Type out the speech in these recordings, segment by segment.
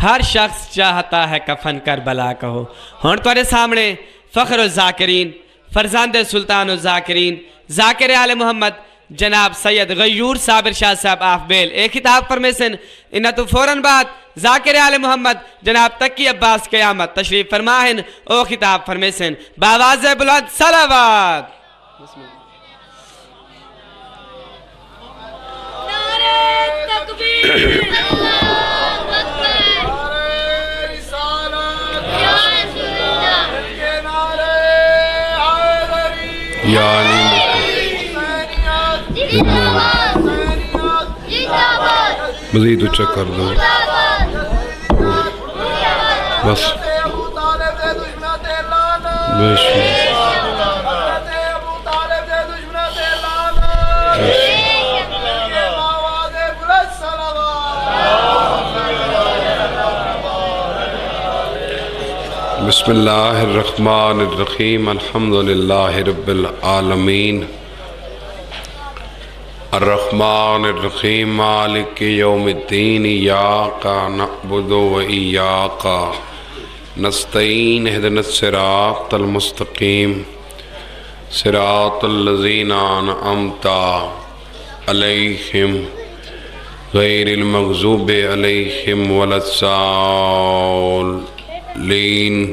ہر شخص چاہتا ہے کفن کربلا کا ہو۔ ہون تورے سامنے فخر الذاکرین، فرزند سلطان الذاکرین، ذاکر آل محمد جناب سید غیور صابر شاہ صاحب آف بیل ایک خطاب فرمیسن انہا تو فوراً بعد ذاکر آل محمد جناب تقی عباس قیامت تشریف فرماہن او خطاب فرمیسن باواز بلند صلوات۔ نعرہ تکبیر یا علی مزید اچھا کر دو بس بسم اللہ الرحمن الرحیم الحمدللہ رب العالمین الرحمن الرحیم مالک یوم الدین ایاک نعبد و ایاک نستعین اہدنا الصراط المستقیم صراط الذین انعمت علیہم غیر المغضوب علیہم ولا الضالین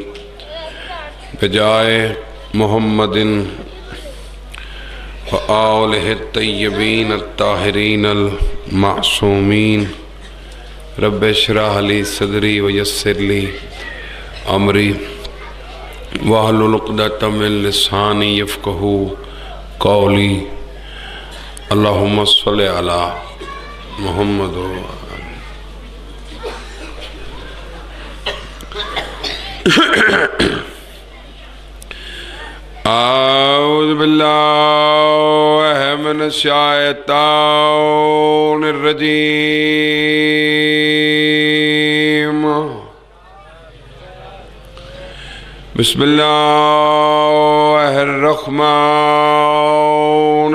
بجائے محمد وآلہ الطیبین الطاہرین المعصومین رب اشرح لی صدری ویسر لی امری واحلل عقدۃ من لسانی یفقہوا قولی اللہم صلی علی محمد اعوذ باللہ من الشیطان الرجیم بسم اللہ الرحمن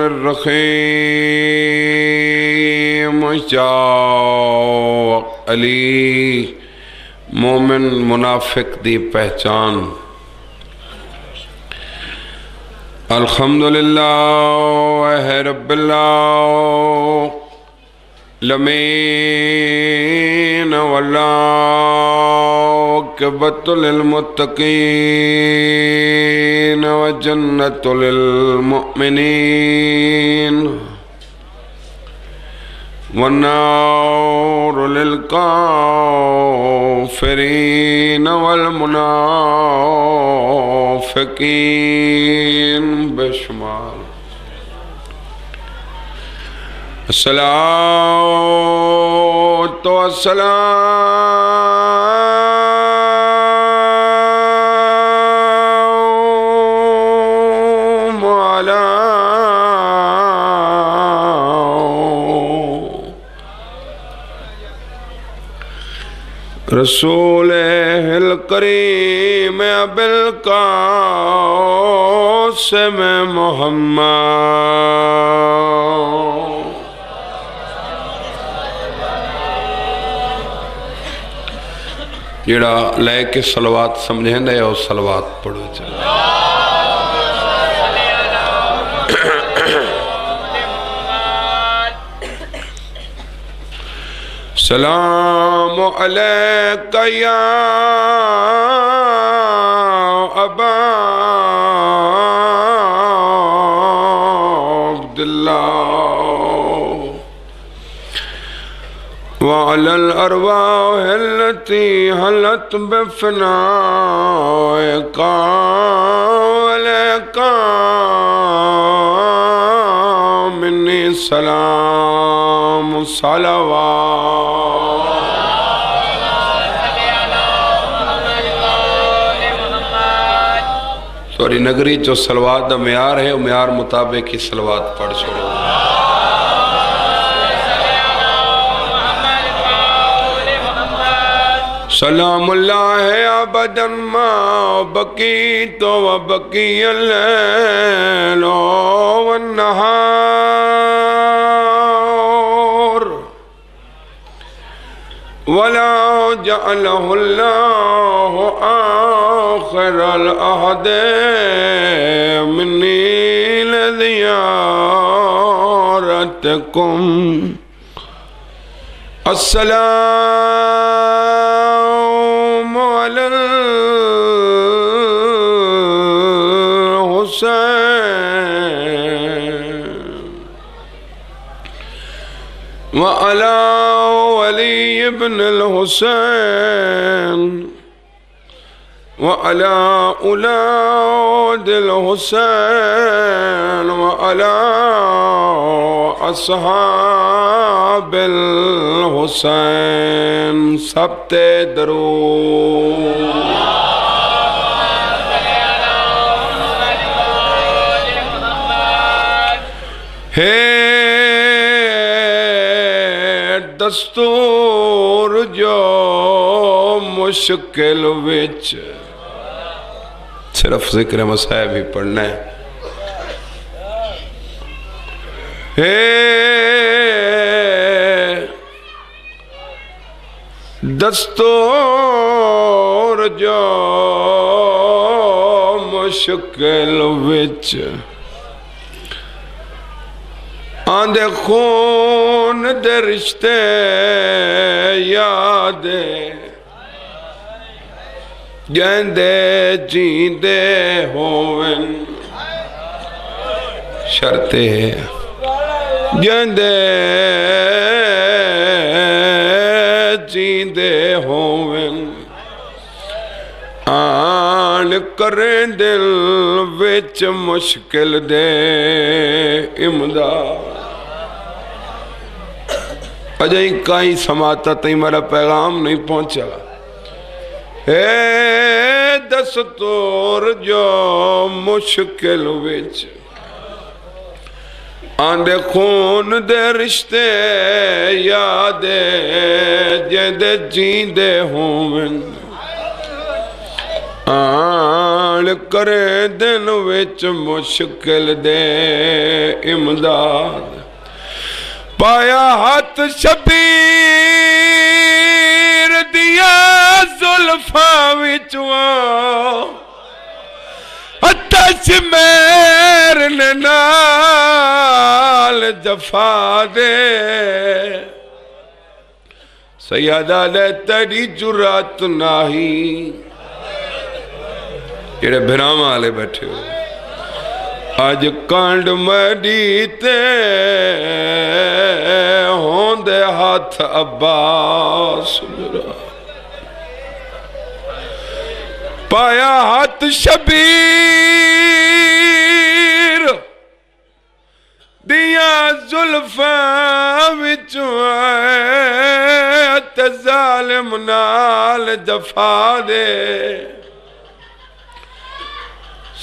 الرحیم یا علی مومن منافق دی پہچان الحمدللہ رب العالمین والعاقبۃ للمتقین وجنۃ للمؤمنین والنار للکافرین والمنافقین بشمال الصلاة والسلام علی رسول الکریم بالقاسم محمد جڑا لے کے صلوات سمجھیں دے اور صلوات پڑھو چلے سلام علیک یا ابا عبداللہ وعلى الأرواح التي حلت بفنائك ولك مني سلام صلوات سوری نگری جو صلوات دا معیار ہے وہ معیار مطابق کی صلوات پڑھ چھوڑو سلام اللہ ابدا ما بقیت و بقی اللیل والنہار ولا جعله الله آخر العهد مني لزيارتكم السلام على الحسين وعلى ولي بن الحسين وعلى أولاد الحسين وعلى أصحاب الحسين سبت درود ہے دستور جو مشکل وچ صرف ذکر مصائب ہی پڑھنا ہے دستور جو مشکل وچ آندے خون دے رشتے یادے جیندے جیندے ہوون شرطے جیندے جیندے ہوون آن کریں دل وچ مشکل دے امداد اجائی کائیں سماتا تھی میرا پیغام نہیں پہنچا اے دستور جو مشکل وچ آندے خون دے رشتے یادے جیندے جیندے ہوون آن کرے دن وچ مشکل دے امداد پایا ہاتھ شبیر دیا زلفاں وچوں اتش میرے نال جفا دے سیادہ لے تیری جرات نہیں جڑے بھرام آلے بیٹھے ہو آج کانڈ مڈیتے ہوندے ہاتھ عباس میرا پایا ہاتھ شبیر دیا زلفاں وچوں تے ظالم نال جفا دے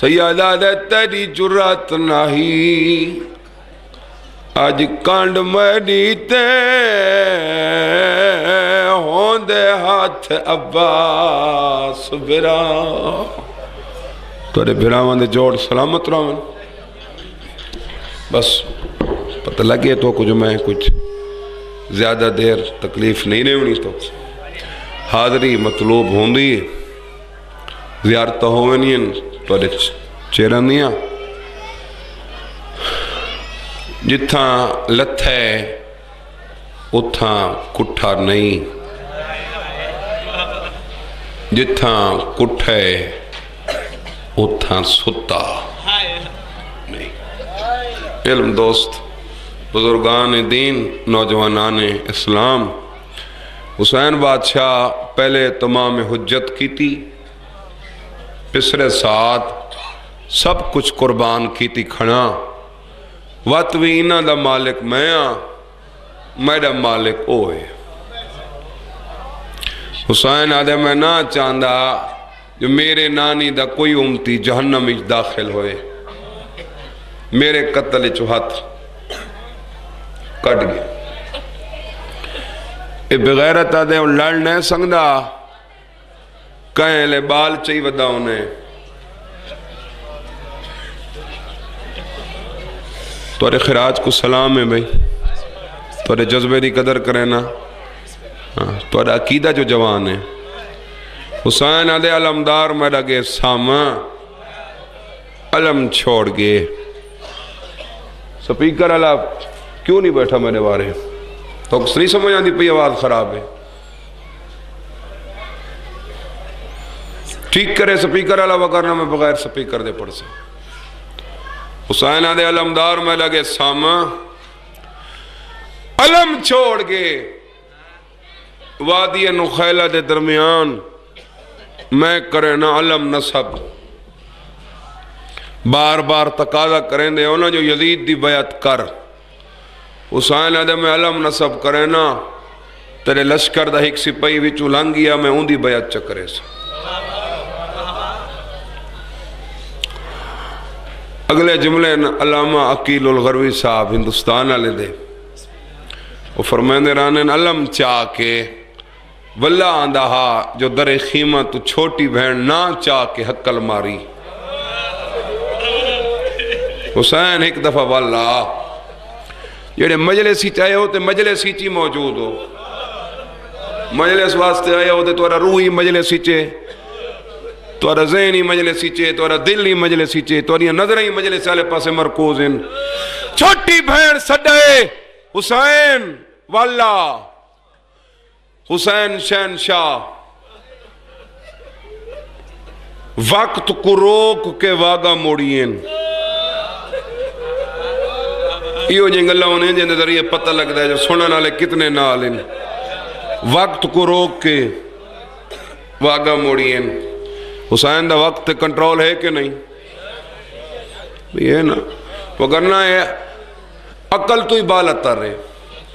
سیادہ دے تیری جرات نہیں آج کانڈ مڈیتے ہوندے ہاتھ عباس برا توڑے بھراوان دے جوڑ سلامت رہن بس پتہ لگے تو کچھ میں کچھ زیادہ دیر تکلیف نہیں رہنی تو حاضری مطلوب ہوندی زیارتہ ہوئنین توڑے چیرانیاں جتھاں لتھے اتھاں کٹھا نہیں جتھاں کٹھے اتھاں ستا نہیں علم دوست بزرگان دین نوجوانان اسلام حسین بادشاہ پہلے تمام حجت کی تھی پسرے ساتھ سب کچھ قربان کی تھی کھڑا واتوینہ دا مالک میں میرا مالک اوے حسین آدھے میں نہ چاندہ جو میرے نانی دا کوئی امتی جہنم اچ داخل ہوئے میرے قتل چو ہاتھ کٹ گئے اے بغیرت آدھے ان لڑ نہیں سنگدہ کہیں لے بال چاہی ودا انہیں تورے خراج کو سلام ہے بھئی تورے جذبے دی قدر کرے نا تو عقیدہ جو جوان ہے حسین آدھے علمدار میں لگے ساما علم چھوڑ گئے سپیکر اللہ کیوں نہیں بیٹھا میرے بارے تو کس نہیں سمجھ آتی پی آواز خراب ہے ٹھیک کرے سپیکر اللہ وگرنہ میں بغیر سپیکر دے پڑھ سے حسین آدھے علمدار میں لگے ساما علم چھوڑ گئے وادی نخیلہ دے درمیان میں کرے نا علم نصب بار بار تقاضا کریں دے ہونا جو یزید دی بیعت کر حسین آدھے میں علم نصب کرے نا تیرے لشکر دا ایک سپاہی وچوں لنگ گیا میں ان دی بیعت چکرے سے اگلے جملے علامہ عقیل الغروی صاحب ہندوستان والے دے وہ فرمائندے رانن علم چاہ کے واللہ آندہا جو در خیمہ تو چھوٹی بہن نہ چاہ کے حقل ماری حسین ایک دفعہ واللہ جڑے مجلسی چاہے ہوتے مجلسی چی موجود ہو مجلس واسطے آئے ہوتے تو روحی مجلسی چے تو ذہنی مجلسی چے تو دلی مجلسی چے تو نظریں مجلس والے پاسے مرکوز ہیں چھوٹی بہن سڈے حسین واللہ حسین شہنشاہ وقت کو روک کے واگا موڑین یہ جنگ اللہ انہیں جن ذریعے پتہ لگتا ہے جو سنن والے کتنے نال ہیں وقت کو روک کے واگا موڑین حسین دا وقت کنٹرول ہے کہ نہیں یہ نا وگرنہ ہے عقل تو ہی بال اتر رہے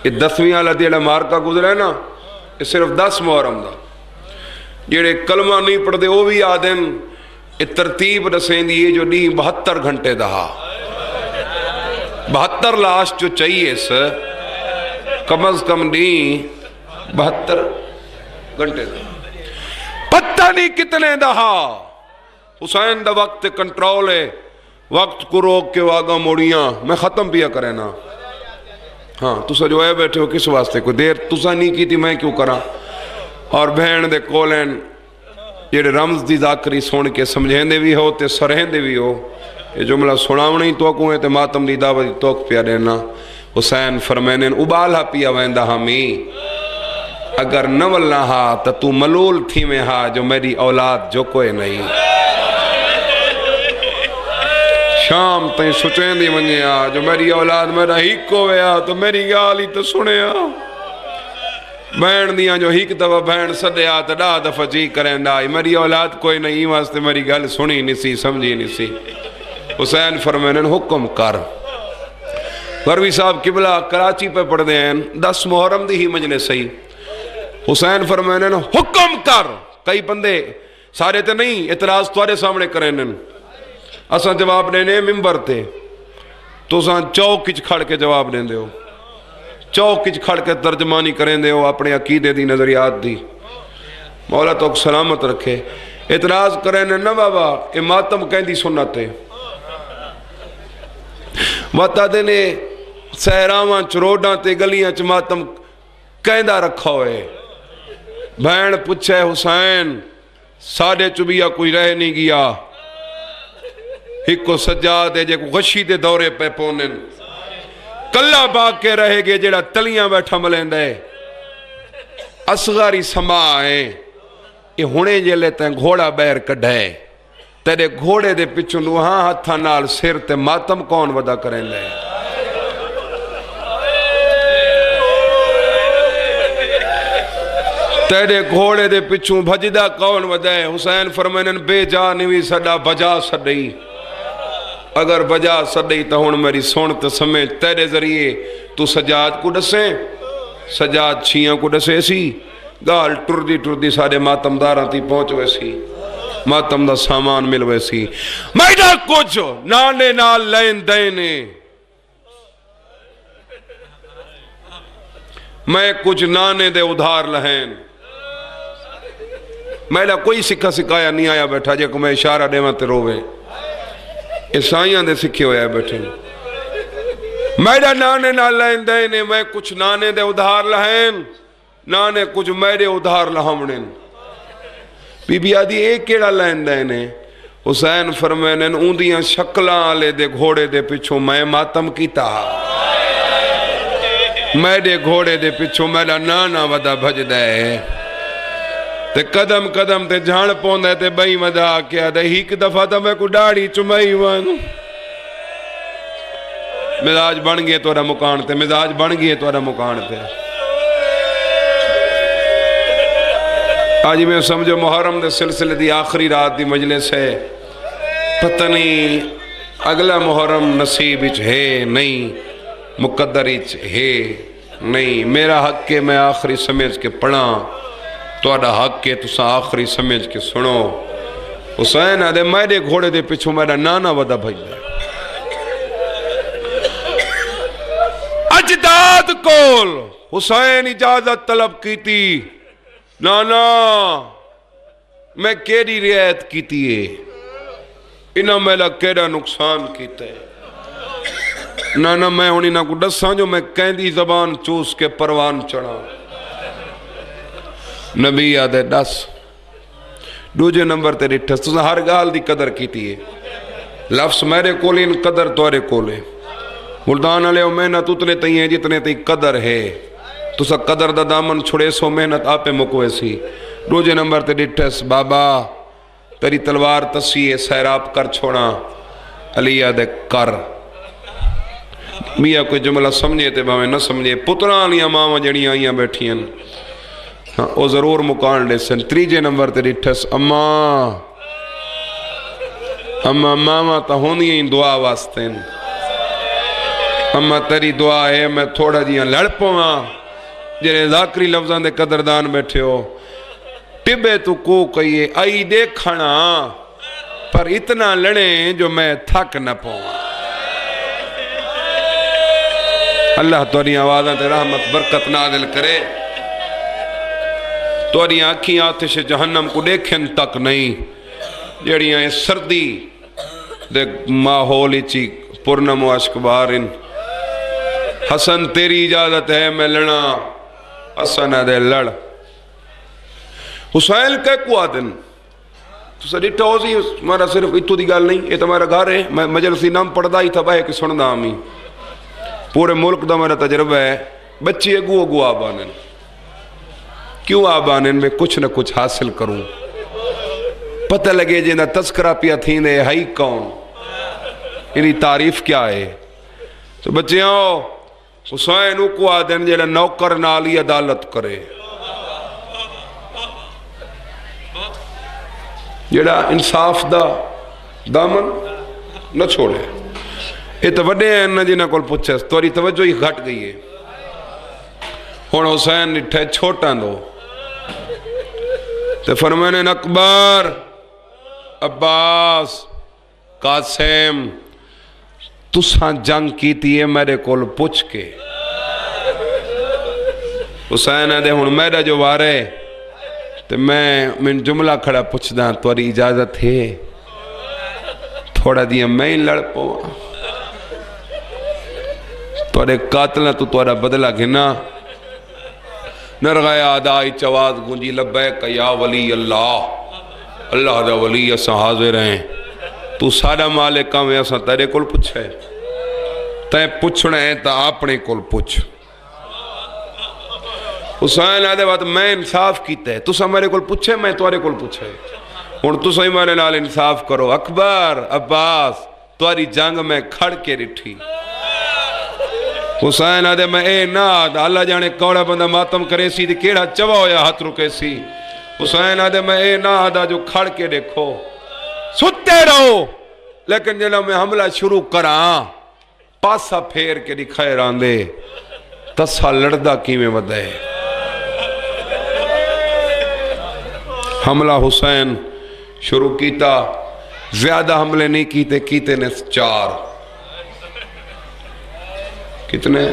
یہ 10ویں والا دیڑا مارکا گزرا ہے نا یہ صرف 10 محرم دا جڑے کلمہ نہیں پڑھ دے وہ بھی آدن یہ ترتیب رسیں دی جو نہیں 72 گھنٹے دہا 72 لاش جو چاہیے سر کم از کم نہیں 72 گھنٹے دہا پتہ نہیں کتنے دہا حسین دا وقت کنٹرول ہے وقت کو روک کے واگا موڑیاں میں ختم پیا کرے نا ہاں تسا جو ہے بیٹھے ہو کس واسطے کوئی دیر تسا نہیں کی تھی میں کیوں کرا اور بہن دے کولین یہ رمز دی ذاکری سون کے سمجھیں دے بھی ہو تے سرہیں دے بھی ہو یہ جملہ سناونا ہی توقع ہے تے ماتم دی دعوت دی توقع پیا دینا حسین فرمینن ابالہ پیا ویندہ ہمی اگر نول نہ ہا تا تو ملول تھی میں ہا جو میری اولاد جو کوئی نہیں شام تین سچیں دی منجے آ جو میری اولاد میرا ہیک کو ویا تو میری گالی تو سنے آ بہن دیاں جو ہیک دفعہ بہن سدے آ تو ڈا دفعہ جی کریں ڈائی میری اولاد کوئی نہیں واسطے میری گل سنی نسی سمجھی نسی حسین فرمینن حکم کر غروی صاحب قبلہ کراچی پہ پڑھ دے ہیں 10 محرم دی ہی مجلس صحیح حسین فرمینن حکم کر کئی بندے سارے تے نہیں اعتراض توارے سامنے کرینن اساں جواب دینے ممبر تے تو اساں چوکچ کھڑ کے جواب دیں دے ہو چوکچ کھڑ کے ترجمانی کریں دے ہو اپنے عقیدے دی نظریات دی مولا تو سلامت رکھے اعتراض کرینن نہ بابا اے ماتم کہیں دی سنتے وطا دینے سہراواں چروڑاں تے گلیاں چ ماتم کہیں دا رکھا ہوئے بہن پچھے حسین ساڑھے چبیا کوئی رہ نہیں گیا ایک کو سجاد ہے جے کو غشی دے دورے پہ پونن کلہ باغ کے رہے گے جیڑا تلیاں بیٹھا ملین دے اصغاری سما ہے یہ ہونے جے لیتے ہیں گھوڑا بیر کڑھے تیرے گھوڑے دے پچھوں وہاں ہتھا نال سر تے ماتم کون ودا کریں لے تیرے گھوڑے دے پچھوں بھجدہ کون ودائے حسین فرمینن بے جا نوی سڈا بجا سڈئی اگر بجا سڈئی تو ہون میری سونت سمیت تیرے ذریعے تو سجاد کو ڈسیں سجاد چھیاں کو ڈسے سی گال ٹردی سارے ماتم داراں تی پہنچ ویسی ماتم دا سامان مل ویسی میڈا کچھ نانے نال لین دینے میں کچھ نانے دے ادھار لہین میلا کوئی سکھا سکھایا نہیں آیا بیٹھا جے کو میں اشارہ دے میں تے روے عیسائیاں دے سکھے ہویا بیٹھے میڈا نانے نہ لین دینے میں کچھ نانے دے ادھار لہین نانے کچھ میرے ادھار لہمنن بی بی آدھی ایک کیڑا لین دینے حسین فرمائنے اوندیاں شکلاں آلے دے گھوڑے دے پچھوں میں ماتم کیتا میرے گھوڑے دے پچھوں میرا نانا ودا بھج دے تے قدم قدم تے جھان پوندے تے بئی ودا کیا دے ایک دفعہ تا میں کو ڈاڑی چمائی وانو مزاج بن گئے توڑا مکان تے مزاج بن گئے توڑا مکان تے آج میں سمجھو محرم دے سلسلے دی آخری رات دی مجلس ہے پتہ نہیں اگلا محرم نصیب اچ ہے نہیں مقدر اچ ہے نہیں میرا حق کے میں آخری سمجھ کے پڑھا توڑا حق کے تسا آخری سمجھ کے سنو حسین آدھے میرے گھوڑے دے پچھو میرا نانا ودا بھائی اجداد کول حسین اجازت طلب کی تھی نانا میں کیڑی رعایت کیتی ہے انہاں میلا کیڑا نقصان کیتا ہے نانا میں ہونی نہ کو ڈساں جو میں کہندی زبان چوس کے پروان چڑھا نبی آدھے ڈس دوجے نمبر تے ڈٹھس تو ہر گال دی قدر کیتی ہے لفظ میرے کولین قدر توڑے کولے ملتان علیہ محنت اتنے تئی ہیں جتنے تئی قدر ہے تو سا قدر دا دامن چھڑے سو محنت آپے مکوے سی دوجے نمبر تے ڈٹھس بابا تیری تلوار تسیے سیراب کر چھوڑا علی آدھے کر میاں کوئی جملہ سمجھے تے باویں نہ سمجھے پترانیاں ماما جڑیاں آئیاں بیٹھیاں او ضرور مکان لے سن تریجے نمبر تے ڈٹھس اما ماما تا ہونی ہیں دعا واسطیں اما تیری دعا ہے میں تھوڑا جیاں لڑ پواں جنہیں ذاکری لفظاں دے قدردان بیٹھے ہو ٹبے تو کو کہیے آئی دیکھنا پر اتنا لڑیں جو میں تھک نہ پواں اللہ توری آوازاں تے رحمت برکت نازل کرے توری آنکھیں آتش جہنم کو دیکھن تک نہیں جڑیاں سردی دے ماحولی چی پرنم و اشکبارن حسن تیری اجازت ہے میں لڑا حسن دے لڑ حسین کہ کو آدن تو سڑیٹا ہو سی ہمارا صرف اتو دی گال نہیں یہ تمہارا گھر ہے میں مجلسی نام پڑھدا ہی تھا بہے کہ سندا ہمیں پورے ملک دا میرا تجربہ ہے بچی اگو آبانن کیوں آبانن میں کچھ نہ کچھ حاصل کروں پتہ لگے جنہ تذکرہ پیا تھیں دے ہائی کون انہی تعریف کیا ہے تو بچیاں حسین کو آدن جنہ نوکر نالی عدالت کرے جڑا انصاف دا دامن نہ چھوڑے یہ تو وڈے ہیں نہ جنہ کول پوچھے توری توجہ ہی گھٹ گئی ہے ہون حسین نٹھے چھوٹا دو تے فرمانے اکبر عباس قاسم تساں جنگ کیتی ہے میرے کول پوچھ کے حسین ہے دے ہون میرا جو وارے تے میں من جملہ کھڑا پوچھ دا توری اجازت ہے تھوڑا دیا میں لڑ پوا توڑے قاتلہ تو توڑا بدلہ گھنا نرغای آدائی چواز گنجی لبیک یا ولی اللہ دا ولی اسا حاضر ہیں تو سارا مالکہ میں اسا تیرے کل پوچھے تے پوچھنے ہیں تا اپنے کل پوچھ حسین آدھے بات میں انصاف کیتے ہیں تو سا میرے کل پوچھے میں توارے کل پوچھے اور تو سا ہی میرے نال انصاف کرو اکبر عباس تواری جنگ میں کھڑ کے رٹھی حسین آدھے میں اے ناد اللہ جانے کوڑا بندہ ماتم کرے سی دی کیڑا چوا ہویا ہاتھ رکے سی حسین آدھے میں اے ناد جو کھڑ کے دیکھو ستے رہو لیکن جنہوں میں حملہ شروع کرا پاسا پھیر کے دکھائے راندے تسا لڑدہ کی میں ودے حملہ حسین شروع کیتا زیادہ حملے نہیں کیتے نے 4 کتنے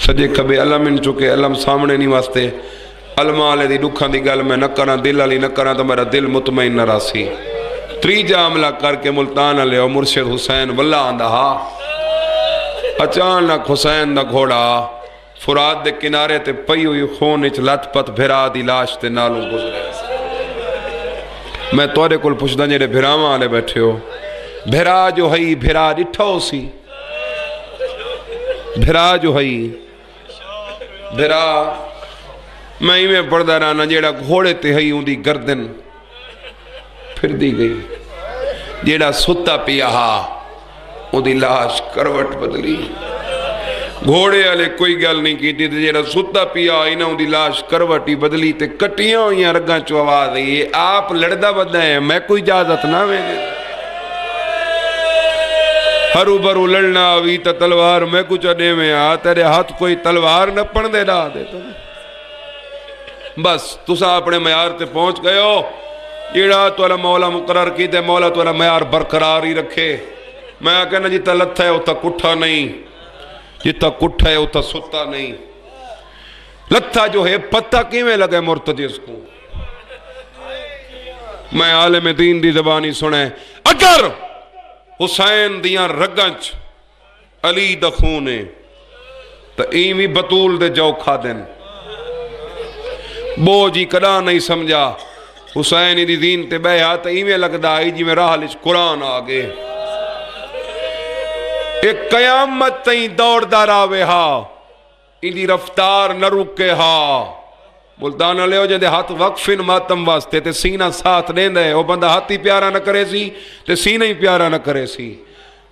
سجے کبھی علم ان چکے علم سامنے نہیں واسطے علم آلے دی دکھان دی گل میں نہ کرنا دل علی نہ کرنا تو میرا دل مطمئن نہ راسی 3 حملہ کر کے ملتان علیہ و مرشد حسین واللہ آندہا اچانک حسین دا گھوڑا فرات دے کنارے تے پئی ہوئی خون اچ لت پت بھرا دی لاش تے نالوں گزرے میں توڑے کل پوچھدا جڑے بھراواں والے بیٹھے ہو بھرا جو ہئی بھرا ڈٹھا ہو سی بھرا جو ہئی بھرا میں ہی میں پڑھدا رہنا جیڑا گھوڑے تے ہئی اون دی گردن پھر دی گئی جیڑا ستا پیا ہا اون دی لاش کروٹ بدلی گھوڑے والے کوئی گل نہیں کیتی تے جیڑا ستا پیا انہاں اون دی لاش کروٹی بدلی تے کٹیاں ہوئیاں رگاں چوں آواز آئی آپ لڑدا بدا ہے میں کوئی اجازت نہ میں ہرو برو لڑنا ہوئی تا تلوار میں کچھ اڈے میں آ تیرے ہاتھ کوئی تلوار نہ پڑھ دے رہا دے بس تسا اپنے معیار تے پہنچ گئے ہو جیڑا تولا مولا مقرر کی تے مولا تولا معیار برقرار ہی رکھے میں کہنا جیتا لتھا ہے اتا کٹھا نہیں جیتا کٹھا ہے اتا ستا نہیں لتھا جو ہے پتہ کیویں لگے مرتجز کو میں عالم دین دی زبانی سنے اگر حسین دیاں رگنچ علی دخونے تا ایمی بطول دے جو کھا دن بو جی کدا نہیں سمجھا حسین دی دین تے بیہا تا ایمی لگدا آئی جی میں راہ لچ قرآن آگے ایک قیامت تئیں دوڑ داراوے ہا ایدی رفتار نہ رکے ہا بلدانا لے ہو جے دے ہاتھ وقفن ماتم واسطے تے سینہ ساتھ دیں دے وہ بندہ ہاتھی پیارا نہ کرے سی تے سینہ ہی پیارا نہ کرے سی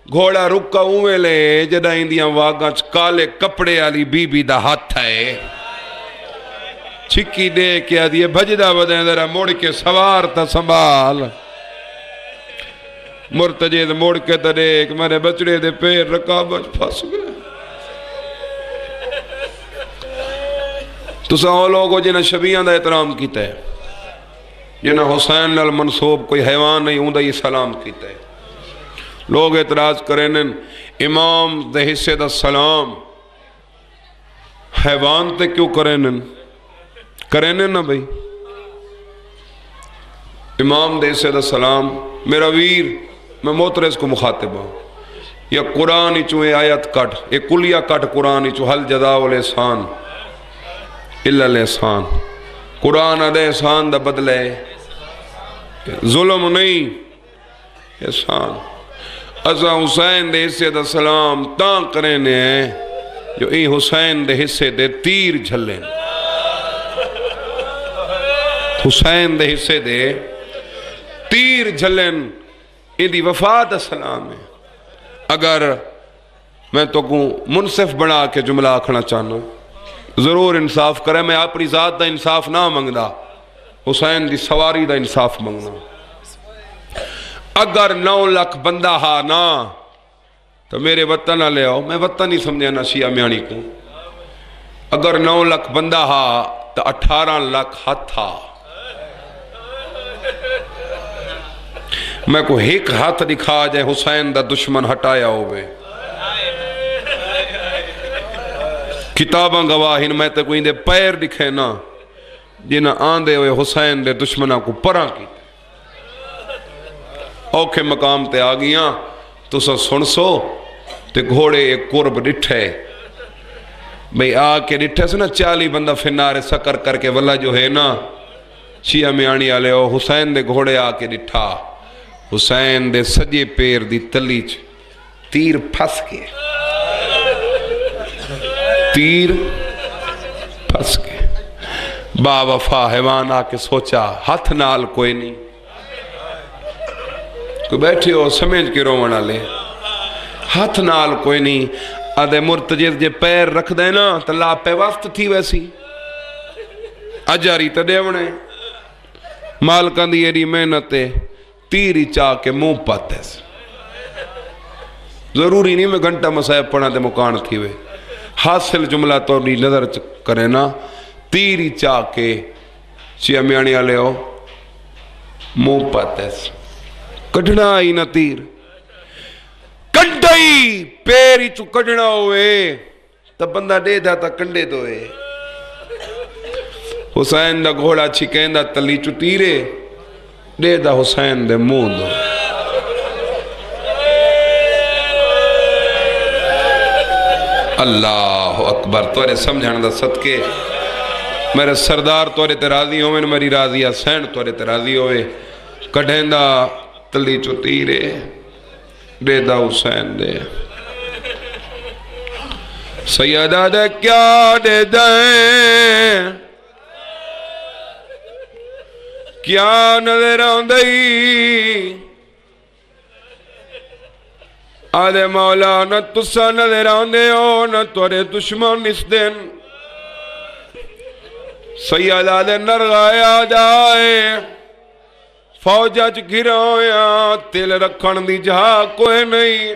گھوڑا رکا اوے لے جدہ اندیاں واگاں کالے کپڑے والی بی بی دا ہاتھ ہے چھکی دے کیا دیئے بھجدہ بدیں ذرا موڑ کے سوار تا سنبھال مرتجید موڑ کے تا دیکھ میرے بچڑے دے پیر رکابت پھاس گئے تو ساں لوگوں جنہ شبیان دا احترام کیتا ہے جنہ حسین لال منصوب کوئی حیوان نہیں ہوں دا یہ سلام کیتا ہے لوگ اعتراض کرنن امام دے حصے دا سلام حیوان تے کیوں کرنن نا بھئی امام دے حصے دا سلام میرا ویر میں موترز کو مخاطب ہوں یا قرآن چوئے آیت کٹ ایک کلیہ کٹ قرآن چو حل جزاء الاحسان الا الاحسان قرآن دے احسان دا بدلے ظلم نہیں احسان ازا حسین دے حصے دا سلام تاں کرنے ہیں جو ای حسین دے حصے دے تیر جھلیں حسین دے حصے دے تیر جھلیں ای دی وفات سلام ہے اگر میں تو کو منصف بنا کے جملہ آکھنا چاہنا ضرور انصاف کرے میں اپنی ذات دا انصاف نہ منگدا حسین دی سواری دا انصاف منگنا اگر 9 لاکھ بندہ ہا نا تو میرے وطن نہ لے آؤ میں وطن ہی سمجھے نا شیعہ میانی کو اگر 9 لاکھ بندہ ہا تو 18 لاکھ ہاتھ ہا میں کو ایک ہاتھ دکھا جائے حسین دا دشمن ہٹایا ہوئے کتاباں گواہین میں تے کوئی دے پیر دکھے نا جنہ آندے ہوئے حسین دے دشمنہ کو پرا کی اوکھے مقام تے آگیاں تو سن سو تے گھوڑے ایک قرب ڈٹھے بھئی آکے ڈٹھے سے نا 40 بندہ فنارے سکر کر کے واللہ جو ہے نا شیعہ میانی آلے ہو حسین دے گھوڑے آکے ڈٹھا حسین دے سجے پیر دی تلیچ تیر پھس کے تیر پھس کے با وفا حیوان آکے سوچا ہاتھ نال کوئی نہیں کوئی بیٹھے ہو سمجھ کے رومنا لے ہاتھ نال کوئی نہیں آدھے مرتجد جے پیر رکھ دے نا تو لا پہ وقت تھی ویسی اجاری تا دیونے مالکان دی ایڈی محنتے تیری چاہ کے منہ پاتے سے ضروری نہیں میں گھنٹہ مسائب پڑھا دے مکان تھی وے حاصل جملہ تو نظر کرے نا تیری چاہ کے شیعہ میانی آلے ہو منہ پاتے سے کڑھنا ہی نہ تیر کنڈائی پیری چو کڑھنا ہوئے تب بندہ دے دا تا کنڈے دوئے حسین دا گھوڑا چھکین دا تلی چو تیرے دے دا حسین دے منہ دو اللہ اکبر تورے سمجھان دا صدقے میرے سردار تورے تے راضی ہوئے میری راضی حسین تورے تے راضی ہوئے کڑھیں دا تلی چو تیرے دے دا حسین دے سیدہ دے کیا دے دیں کیا نظر آندئی آدھے مولا نہ تسا نظر آندے ہو نہ تورے دشمن اس دن سیدہ دے نرغایا جائے فوجہ چ گھرایا تل رکھن دی جہاں کوئی نہیں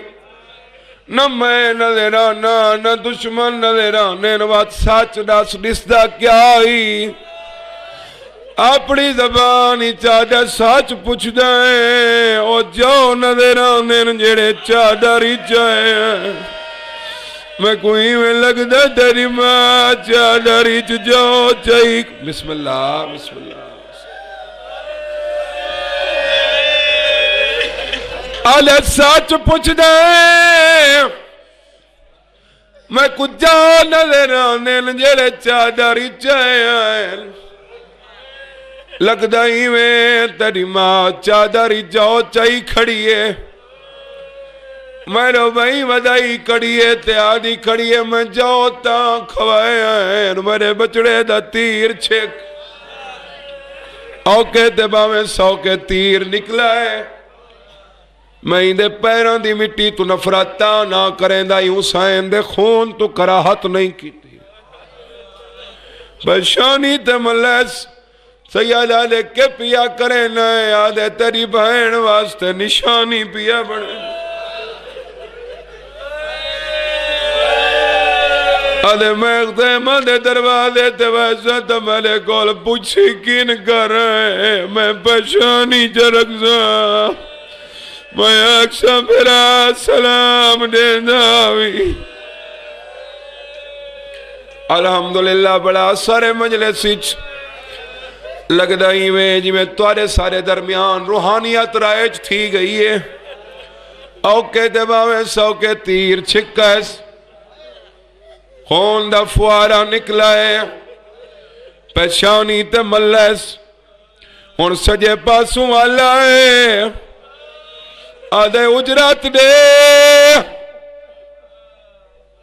نہ میں نظر آنا نہ دشمن نظر آنے نوات سچ دس دسدا کیا ہی اپنی زبانی چادر سچ پوچھ دیں او جو نظر آنے جڑے چادر ہی چاہے میں کوئی میں لگ دے تیری ماں چادر ہی جو چاہی بسم اللہ بسم اللہ آلے سچ پوچھ دیں میں کچھ جا نظر آنے جڑے چادر ہی چاہے لگ دائی میں تیری ماں چادر ہی جو چاہی کھڑی ہے میرے بھائی ودائی کھڑی ہے تیادی کھڑی ہے میں جو تاں کھوائے ہیں میرے بچڑے دا تیر چھک اوکے تبا میں سو کے تیر نکلا ہے میں اندے پیران دی مٹی تو نفرتا نہ کریں دا حسین دے خون تو کراہت نہیں کی تھی بشانی تے ملیس سیادہ لے کے پیا کریں نئے آدھے تیری بہن واسطے نشانی پیا بڑھے آدھے میں مدے دروازے تے ویسا تو میرے کول پوچھی کین کر رہے میں بشانی جرگزا میں اکشا پھرا سلام دے داوی الحمدللہ بڑا سارے مجلسیچ لگ دائی میں جی میں توارے سارے درمیان روحانیت رائج تھی گئی ہے اوکے دبا میں سو کے تیر چھکا ہے خون دا فوارا نکلا ہے پیشانی تے ملیس ان سجے پاسوں والا ہے آدھے اجرات دے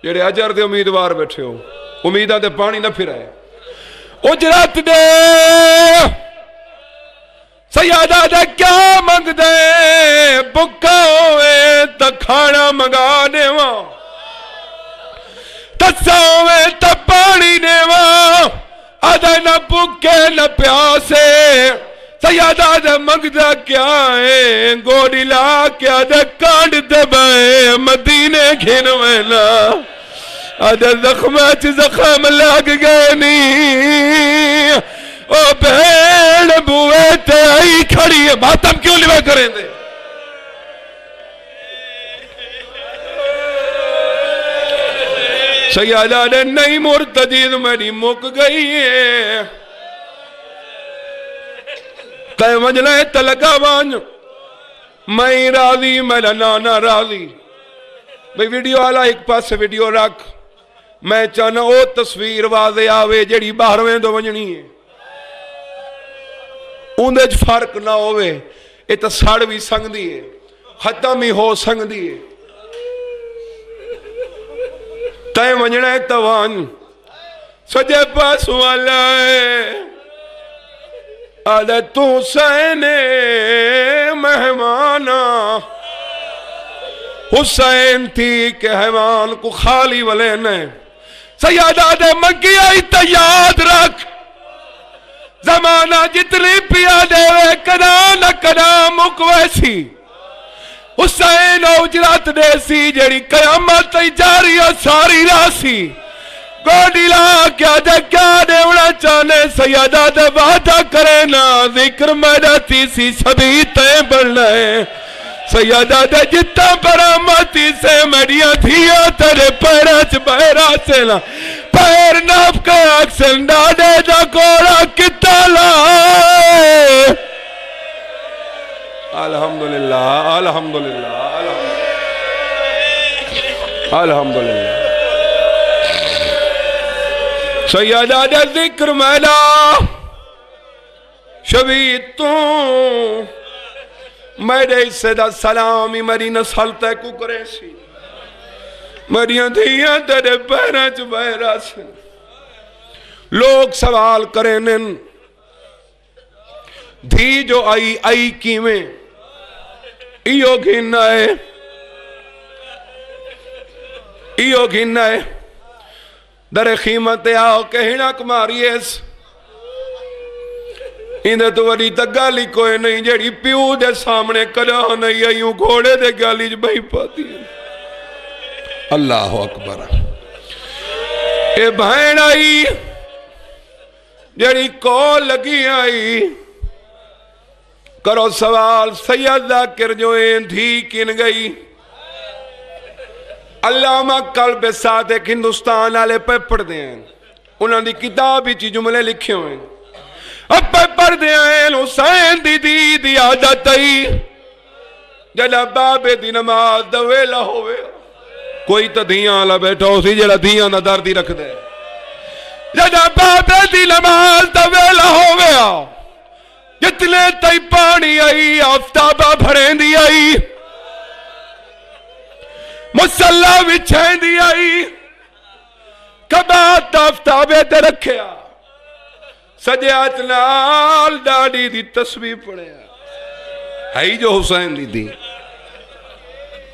جڑے اجر دے امیدوار بیٹھے ہو امیدہ دے پانی نہ پھرائے اجرات دے سیادہ دے کیا مانگ دے بکا ہوئے تا کھانا منگا دے وہاں تسا ہوئے تا پانی دے وہاں آدھے نہ بکے نہ پیاسے سیادہ دے مگدہ کیا ہے گوڑی لا کیا دے کانڈ دے بائے مدینے گھنوینا آدھے زخمہ چی زخم لگ گئے نہیں او بہن بوئے تے آئی کھڑی ہے ماتم کیوں لیوے کریں دے سیادہ نے نئی مرتدید میری مک گئی ہے تے مجلے تلقہ بانج میں راضی میرا نانا راضی بھئی ویڈیو آلا ایک پاس سے ویڈیو رکھ میں چاہنا او تصویر واضح آوے جڑی باہرویں دو ونجنی ہے اندھے جو فرق نہ ہوئے ایتا ساڑ بھی سنگ دیئے ختم ہی ہو سنگ دیئے تے ونجنے توان سجے پاس والا ہے آدھے تو سینے مہمانا حسین تھی کہ حیوان کو خالی والے نے سیادہ دے مکی آئی تا یاد رکھ زمانہ جتنی پیا دے وے کدا نہ کدا مکویسی حسین اجرات دے سی جڑی قیامت جاری اور ساری راسی گوڑی لا کیا دے کیا دے اڑا چانے سیادہ دے وعدہ کرے نا ذکر میرا تیسی سبھی تے بڑھنا ہے سیادہ دے جتا برامتی سے میڈیا دھیا تیرے پیرچ بہرا سے لا پیر ناپ کا اکسن ڈاڑے دا گوڑا کتا لائے الحمدللہ الحمدللہ الحمدللہ سیدہ دے ذکر میلا شبید تو میرے اسے دا سلامی میری نسل تے کو کرے سی میری دھیاں تیرے بہرہ چ بہرہ سے لوگ سوال کریں نن دھی جو آئی کی میں ایو گھننا ہے در خیمت آؤ کہنا کماری ایس انہیں تو وڈی تا گالی کوئی نہیں جیڑی پیو دے سامنے کلا نہیں آئیوں گھوڑے دے گالی جو بھائی پاتی ہے اللہ اکبر اے بہن آئی جیڑی کو لگی آئی کرو سوال سید ذاکر جو این دھی کن گئی علامہ قلب صادق ہندوستان آلے پہ پڑھ دیں انہوں نے کتاب ہی چی جملے لکھے ہوئے اب پہ پڑھ دیں حسین دی عادت آئی جلا بابے دی نماز دویلہ ہوئے کوئی تا دھیاں آلہ بیٹھا اسی جلا دھیاں نہ دردی رکھ دے جلا بابے دی نماز دویلہ ہوئے جتنے تائی پانی آئی آفتابہ بھریں دی آئی مسلح وچھیں دی آئی کبات آفتابے تے رکھیا سجیات نال ڈاڑی دی تسبیح پڑھیا ہے جو حسین دی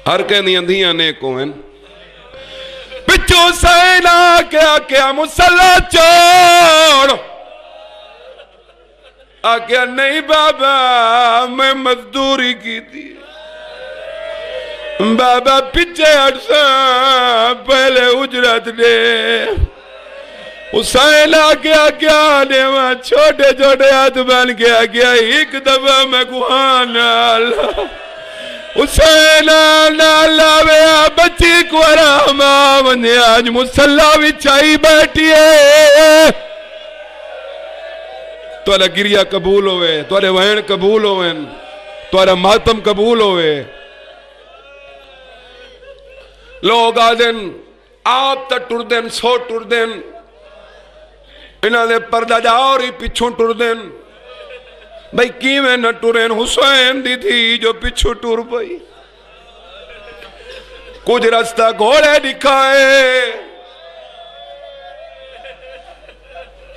ہر کہنی اندھیاں نیکوں ہیں پچھو حسین آکیا مسلح چھوڑ آکیا نہیں بابا میں مزدوری کی تھی بابا پچھے ہٹسا پہلے اجرت دے حسین آکیا دیوا چھوٹے چھوٹے ہاتھ بن گیا ایک دفعہ میں کوہان اللہ حسین اللہ ویا بچی کو رحمہ ونی آج مسلح وچائی بیٹھی ہے توارا گریہ قبول ہوئے توارے وین قبول ہوئے توارا ماتم قبول ہوئے لوگ آدن آپ تا ٹر دن سو ٹر دن انہاں دے پردہ جاوری پچھوں ٹر دن بھئی کیویں نہ ٹرین حسین دی تھی جو پچھوں ٹر پئی کچھ رستہ گھوڑے دکھائے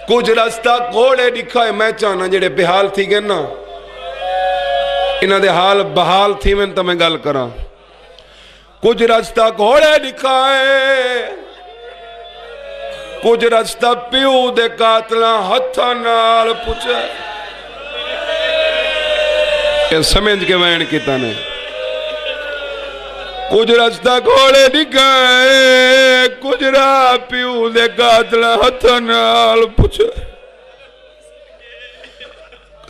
کچھ رستہ گھوڑے دکھائے میں چاہنا جڑے بحال تھی گئے نا انہاں دے حال بحال تھی میں تا میں گل کرا کچھ رستہ گھوڑے دکھائے کچھ رستہ پیو دے قاتلہ ہتھا نال پوچھے یہ سمجھ کے وین کی تانے کچھ رستہ گھوڑے دکھائے کچھ راہ پیو دے قاتلہ ہتھا نال پوچھے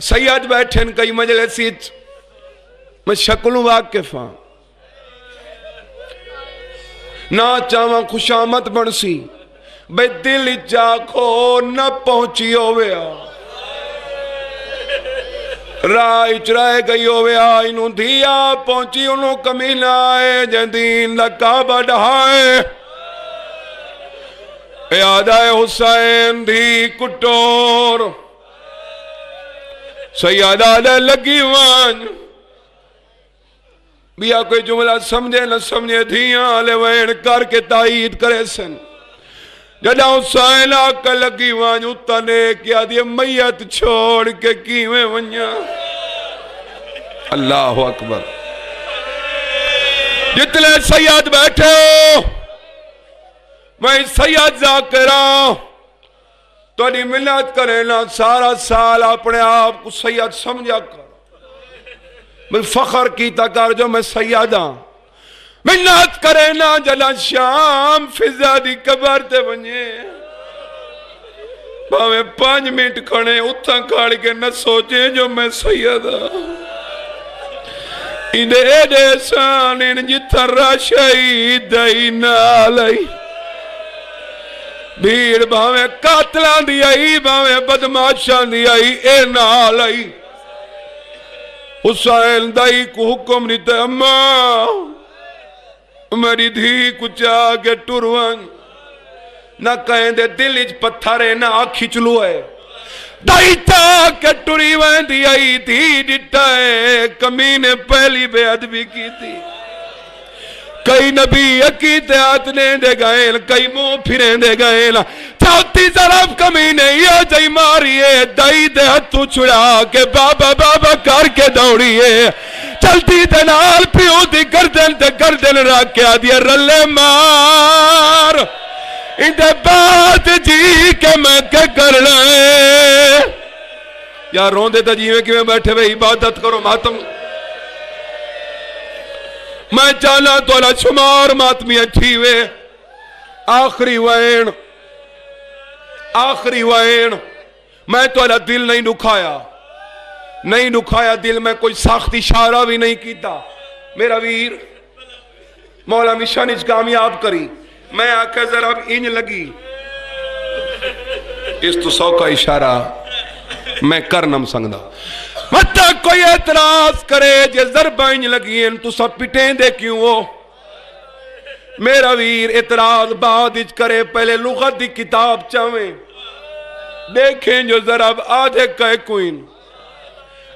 سید بیٹھن کئی مجلسیت میں شکلوں واقف ہاں نہ چاہاں خوشامت بنسی بے دل چاکھو نہ پہنچی ہوئے رائے چرائے گئی ہوئے انہوں دھیا پہنچی انہوں کمینہ آئے جدین لکابہ ڈھائے یاد آئے حسین دھی کٹور سیادہ دے لگی وان بیا کوئی جملہ سمجھے نہ سمجھے دھیاں آلے وین کر کے تائید کرے سن جدہ حسین آکا لگی وانیو تنے کیا دیئے میت چھوڑ کے کیویں ونیا اللہ اکبر جتنے سید بیٹھے ہو میں سید ذاکرہ تو انہی منت کرے نا سارا سال اپنے آپ کو سید سمجھا کر میں فخر کی تکار جو میں سیدہ منت کرے نا جلا شام فضا دی قبر تے بنجے باویں 5 منٹ کھڑے اتھا کھاڑ کے نہ سوچے جو میں سیدہ انہیں دے سانین جتھا راشائی دائی نالائی بھیڑ باویں قاتلان دی آئی باویں بدماشان دی آئی اے نالائی حسین دائی کو حکم نیتے اماں میری دھی کچھ آگے ٹروان نہ کہیں دے دل اچ پتھر ہے نہ آکھی چلو ہے دائی چاک کے ٹری ویندی آئی تھی ڈٹا ہے کمینے پہلی بے ادبی کی تھی کئی نبی عقیدے آتنے دے گئے کئی منہ پھریں دے گئے چاہتی ضرب کمینے یہ جائی ماریے دائی دے ہتھو چھڑا کے بابا بابا کر کے دوڑیے چلتی دے نال پیو دی گردن راکیا دیا رلے مار اندے بات جی کے میں کے کر لائے یا روندے تا جیویں کہ میں بیٹھے ہوئے عبادت کرو ماتم میں چالا تولا شمار ماتمی اچھی ہوئے آخری وین میں تولا دل نہیں نکھایا دل میں کوئی ساختی اشارہ بھی نہیں کیتا میرا ویر مولا مشانج کامیاب کری میں آکھا ذرا اب انج لگی اس تو سو کا اشارہ میں کرنم سنگدا مطا کوئی اعتراض کرے جے ضربائیں لگین تو سب پٹیں دے کیوں ہو میرا ویر اعتراض بعد اچ کرے پہلے لغت دی کتاب چاہیں دیکھیں جو ضرب آدھے کہے کوئن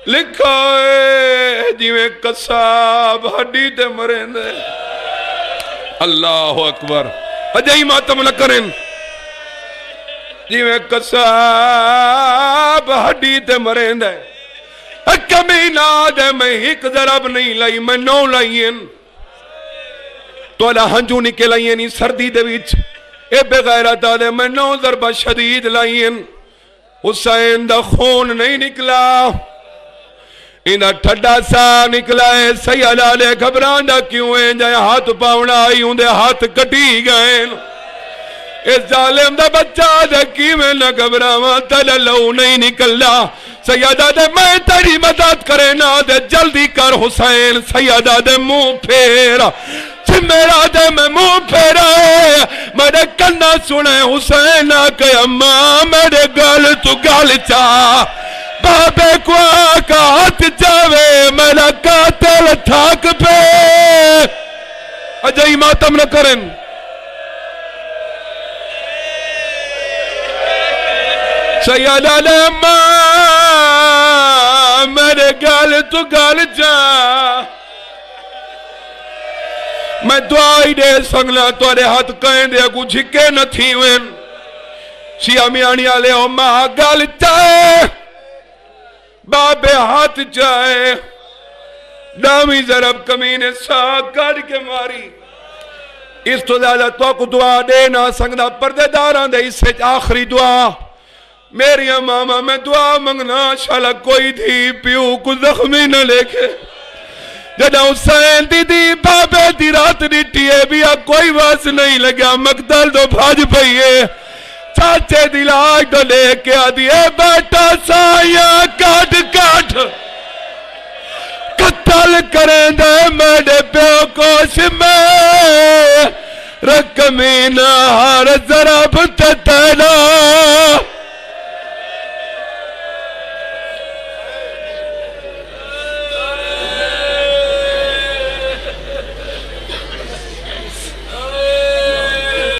لکھا ہے جیویں قصاب ہڈی تے مریں دے اللہ اکبر اجائی ماتم نہ کریں جیویں قصاب ہڈی تے مریں دے کمینہ دے میں ایک ضرب نہیں لائی میں 9 لائیں تو اللہ ہنجو نکے لائیں سردی دے بیچ اے بغیرت دے میں 9 ضربہ شدید لائیں حسین دا خون نہیں نکلا انہا ٹھڈا سا نکلا ہے سیال آلے گھبراندہ کیوں ہیں جائے ہاتھ پاؤنا آئی ہوں دے ہاتھ کٹی گئے اس ظالم دا بچہ دے کیویں نہ گھبراواں تلے لو نہیں نکلا سیدہ دے میں تیری مدد کرے نا دے جلدی کر حسین سیدہ دے منہ پھیرا میرا دے میں منہ پھیرا میرے کنہ سنے حسین آکے اماں میرے گل تو گل چاہ بابے کو آکا ہاتھ جاوے میرا قاتل تھاک پہ اجائی ماتم نہ کریں سید علیہ میرے گل تو گل جا میں دعائی دے سنگلا توڑے ہاتھ کہیں دے اگو جھکے نہ تھیویں شیعہ میانی آلے اماں گل چاہے بابے ہاتھ چاہے نامی ضرب کمینے ساکھ کر کے ماری اس تو زیادہ تو کو دعا دے نہ سنگلا پردے داران دے اس سے آخری دعا میری ماما میں دعا منگنا شالا کوئی تھی پیو کو زخمی نہ لے کے جدہ حسین دی بابے دی رات ڈٹیے بیا کوئی واس نہیں لگا مقتل دو بھاج پئیے چاچے دی لاج دو لے کے آدھیے بیٹا سایاں کاٹ قتل کریں دے میرے پیو کوش میں رکمینہ ہر ضرب تتنا